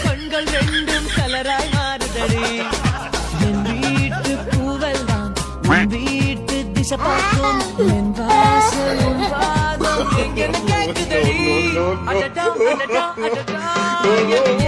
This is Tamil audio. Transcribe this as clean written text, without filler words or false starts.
கண்கள் ரெண்டும் கலராய் மாறுதடி என் வீட்டு பூவெல்லாம் உன் வீட்டு திசை பார்க்கும் என் வாசல் உன் பாதம் எங்க கேக்குதடி அடடா அடடா அடடா